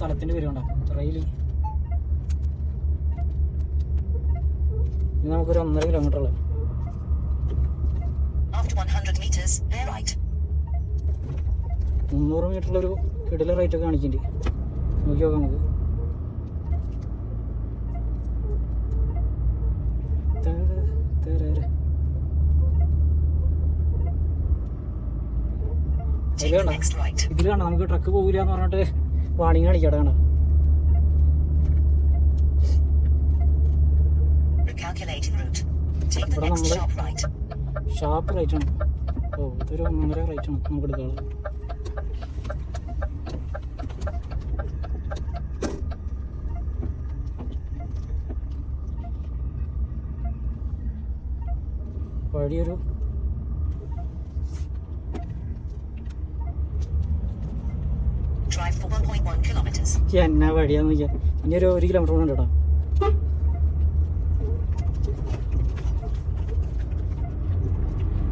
സ്ഥലത്തിൻ്റെ പേര് കണ്ടോ, റെയിലി. ഇനി നമുക്കൊരു 1.5 കിലോമീറ്റർ ഉള്ളത്. 300 മീറ്ററിലൊരു കിടില റേറ്റ് ഒക്കെ കാണിക്കുന്നുണ്ട്. നോക്കി നോക്കാം നമുക്ക്. ഇതിൽ കാണാം നമുക്ക് ട്രക്ക് പോകില്ല എന്ന് പറഞ്ഞിട്ട് വാണിംഗ് കാണിക്കട കാണാം. ഇവിടെ നമ്മള് ഷാർപ്പ് റൈറ്റ് ആണ്. ഓ ഇതൊരു 1.5 റൈറ്റ് ആണ് നമുക്ക് എടുക്കാനുള്ളത്. വഴിയൊരു എന്നാ വഴിയാന്ന് നോക്കിയാൽ ഇനി ഒരു 1 കിലോമീറ്റർ ഉണ്ട് കേട്ടോ.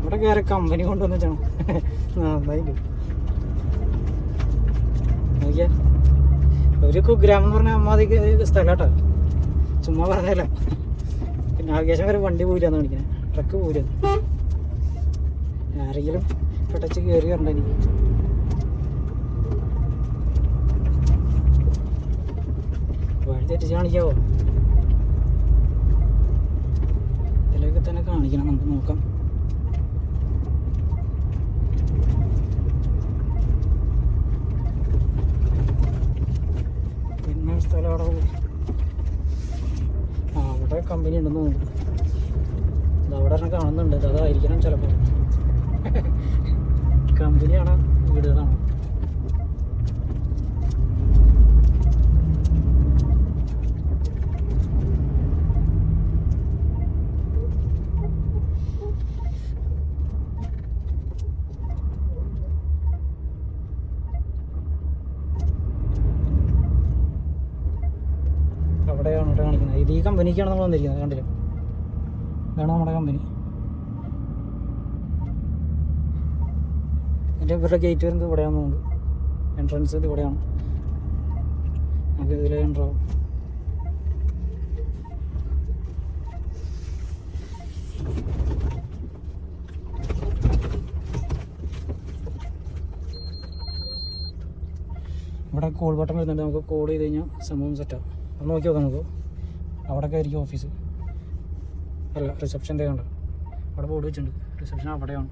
ഇവിടെ കയറി കമ്പനി കൊണ്ടുവന്ന് വെച്ചാണ് നന്നായിട്ട് നോക്കിയാ. ഒരു കുഗ്രാമം എന്ന് പറഞ്ഞാൽ അമ്മാതിക്ക് സ്ഥലം കേട്ടോ, ചുമ്മാ പറഞ്ഞല്ല. പിന്നെ ആകാശം വരെ വണ്ടി പോയില്ലാന്ന് കാണിക്കുന്നത്, ട്രക്ക് പോയില്ല. ആരെങ്കിലും പെട്ടച്ച് കയറി വരണ്ട എനിക്ക്. വഴി തെറ്റിച്ച് കാണിക്കാവോ? ഇതിലൊക്കെ തന്നെ കാണിക്കണം, നമുക്ക് നോക്കാം. പിന്നെ സ്ഥലം അവിടെ അവിടെ കമ്പനി ഉണ്ടെന്ന് തോന്നുന്നു. അവിടെ തന്നെ കാണുന്നുണ്ട്, അതായിരിക്കണം ചിലപ്പോൾ. കമ്പനിയാണോ വീടുകളാണോ? അവിടെയാണ് ഇവിടെ കാണിക്കുന്നത്. ഇത് ഈ കമ്പനിക്കാണ് നമ്മൾ വന്നിരിക്കുന്നത്, കണ്ടില്ല? ഇതാണ് നമ്മുടെ കമ്പനി. എൻ്റെ ഇവരുടെ ഗേറ്റ് വരുന്നത് ഇവിടെയാണെന്ന് തോന്നുന്നു. എൻട്രൻസ് ഇത് ഇവിടെയാണ്. നമുക്ക് ഇതിൽ എൻ്റർ ആവും. ഇവിടെ കോൾ ബട്ടൺ വരുന്നുണ്ട്, നമുക്ക് കോൾ ചെയ്ത് കഴിഞ്ഞാൽ സംഭവം സെറ്റാവും. അത് നോക്കി നോക്കാം നമുക്ക്. അവിടെയൊക്കെ ആയിരിക്കും ഓഫീസ്. അല്ല, റിസപ്ഷൻ്റെ കണ്ടോ അവിടെ ബോർഡ് വെച്ചിട്ടുണ്ട്. റിസപ്ഷൻ അവിടെയാണ്.